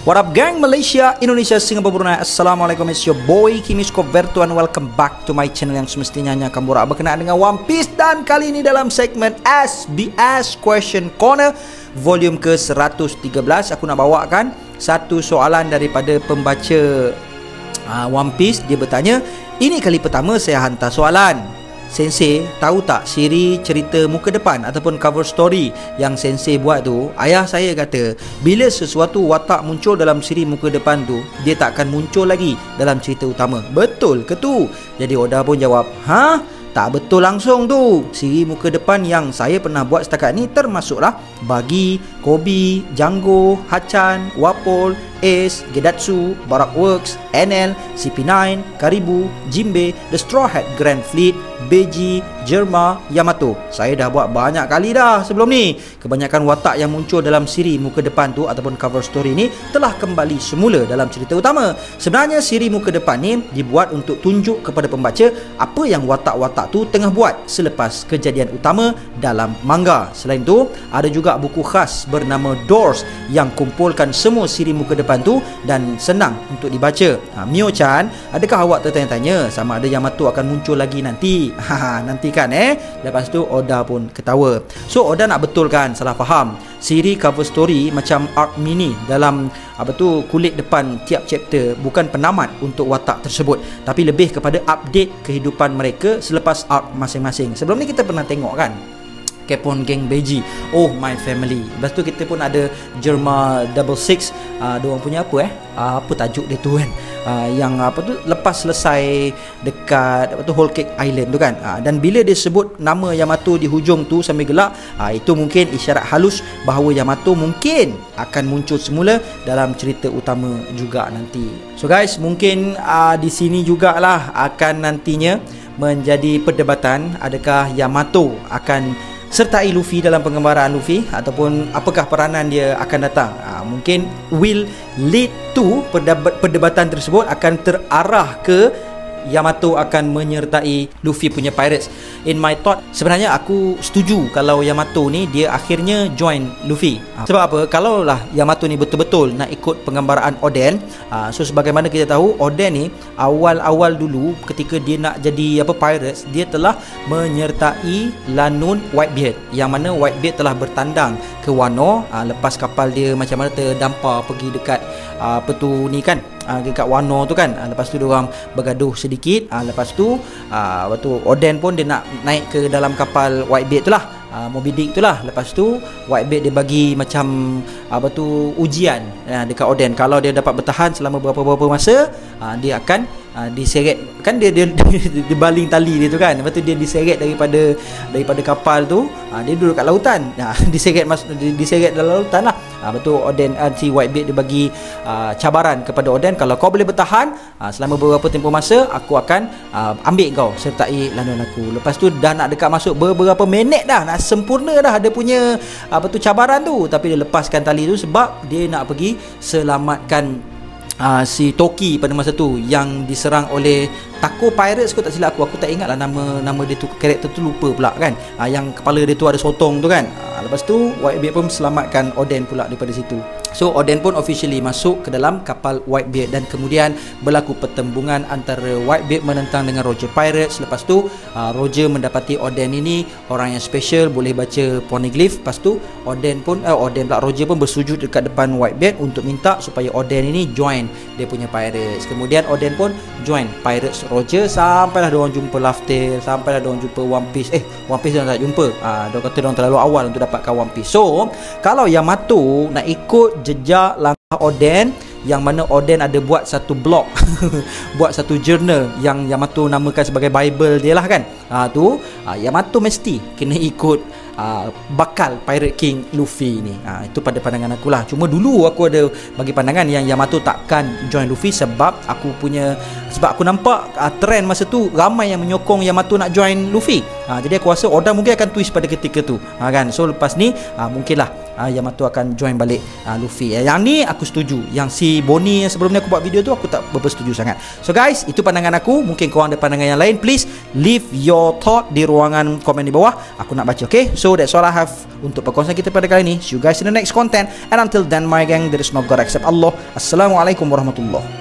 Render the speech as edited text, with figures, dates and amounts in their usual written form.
What up gang, Malaysia, Indonesia, Singapura, Brunei. Assalamualaikum, it's your boy Kimisko Vertu and welcome back to my channel yang semestinya hanya akan borak berkenaan dengan One Piece. Dan kali ini dalam segmen SBS Question Corner volume ke-113, aku nak bawakan satu soalan daripada pembaca One Piece. Dia bertanya, ini kali pertama saya hantar soalan. Sensei, tahu tak siri cerita muka depan ataupun cover story yang Sensei buat tu? Ayah saya kata, bila sesuatu watak muncul dalam siri muka depan tu, dia tak akan muncul lagi dalam cerita utama. Betul ke tu? Jadi Oda pun jawab, tak betul langsung tu. Siri muka depan yang saya pernah buat setakat ni termasuklah Buggy, Kobe, Django, Hachan, Wapol, Ace, Gedatsu, Barak Works, NL, CP9, Karibu, Jinbe, The Straw Hat Grand Fleet, Beji, Germa, Yamato. Saya dah buat banyak kali dah sebelum ni. Kebanyakan watak yang muncul dalam siri muka depan tu ataupun cover story ni telah kembali semula dalam cerita utama. Sebenarnya siri muka depan ni dibuat untuk tunjuk kepada pembaca apa yang watak-watak tu tengah buat selepas kejadian utama dalam manga. Selain tu, ada juga buku khas bernama Doors yang kumpulkan semua siri muka depan tu dan senang untuk dibaca. Mio-chan, adakah awak tertanya-tanya sama ada Yamato akan muncul lagi nanti? Nanti kan Lepas tu Oda pun ketawa. So Oda nak betulkan salah faham. Siri cover story macam arc mini dalam kulit depan tiap chapter bukan penamat untuk watak tersebut, tapi lebih kepada update kehidupan mereka selepas arc masing-masing. Sebelum ni kita pernah tengok kan Kepon Gang Beji, Oh My Family. Lepas tu kita pun ada Germa 66, diorang punya apa tajuk dia tu kan, yang lepas selesai dekat Whole Cake Island tu kan, dan bila dia sebut nama Yamato di hujung tu sambil gelak, itu mungkin isyarat halus bahawa Yamato mungkin akan muncul semula dalam cerita utama juga nanti. So guys, mungkin di sini jugalah akan nantinya menjadi perdebatan, adakah Yamato akan sertai Luffy dalam pengembaraan Luffy ataupun apakah peranan dia akan datang. Mungkin will lead to perdebatan tersebut akan terarah ke Yamato akan menyertai Luffy punya pirates. In my thought, sebenarnya aku setuju kalau Yamato ni dia akhirnya join Luffy. Sebab apa? Kalau lah Yamato ni betul-betul nak ikut penggambaraan Oden, so sebagaimana kita tahu, Oden ni awal-awal dulu ketika dia nak jadi pirates, dia telah menyertai Lanun Whitebeard, yang mana Whitebeard telah bertandang ke Wano lepas kapal dia macam mana terdampar pergi dekat dekat Wano tu kan. Lepas tu diorang bergaduh sedikit. Lepas tu Oden pun dia nak naik ke dalam kapal Whitebeard tu lah, Moby Dick tu lah. Lepas tu Whitebeard dia bagi macam ujian dekat Oden. Kalau dia dapat bertahan selama berapa masa, dia akan diseret kan, dia baling tali dia tu kan. Lepas tu dia diseret daripada kapal tu, dia duduk kat lautan, diseret dalam lautan lah. Betul, Oden si Whitebeard dia bagi cabaran kepada Oden, kalau kau boleh bertahan selama beberapa tempoh masa, aku akan ambil kau sertai lanun aku. Lepas tu dah nak dekat masuk beberapa minit dah, nak sempurna dah dia punya cabaran tu, tapi dia lepaskan tali tu sebab dia nak pergi selamatkan si Toki pada masa tu yang diserang oleh Taco Pirates kot, tak silap aku tak ingat lah nama dia tu, karakter tu lupa pula kan, yang kepala dia tu ada sotong tu kan. Lepas tu Whitebeard pun selamatkan Oden pula daripada situ. So Oden pun officially masuk ke dalam kapal Whitebeard dan kemudian berlaku pertembungan antara Whitebeard menentang dengan Roger Pirates. Lepas tu Roger mendapati Oden ini orang yang special, boleh baca poneglyph. Lepas tu Roger pun bersujud dekat depan Whitebeard untuk minta supaya Oden ini join dia punya pirates. Kemudian Oden pun join pirates Roger sampailah diorang jumpa Laugh Tale, sampailah diorang jumpa One Piece. One Piece diorang tak jumpa. Diorang kata diorang terlalu awal untuk dapatkan One Piece. So kalau Yamato nak ikut jejak langkah Oden, yang mana Oden ada buat satu blog buat satu journal yang Yamato namakan sebagai Bible dia lah kan, Yamato mesti kena ikut bakal Pirate King Luffy ni. Itu pada pandangan aku lah. Cuma dulu aku ada bagi pandangan yang Yamato takkan join Luffy sebab aku nampak trend masa tu ramai yang menyokong Yamato nak join Luffy. Jadi aku rasa Oda mungkin akan twist pada ketika tu kan. So lepas ni mungkinlah Yamato akan join balik Luffy. Yang ni aku setuju. Yang si Bonnie yang sebelum ni aku buat video tu, aku tak berapa setuju sangat. So guys, itu pandangan aku. Mungkin korang ada pandangan yang lain, please leave your thought di ruangan komen di bawah. Aku nak baca, okay? So So that's all I have untuk perkongsian kita pada kali ini. See you guys in the next content. And until then my gang, there is no God except Allah. Assalamualaikum warahmatullahi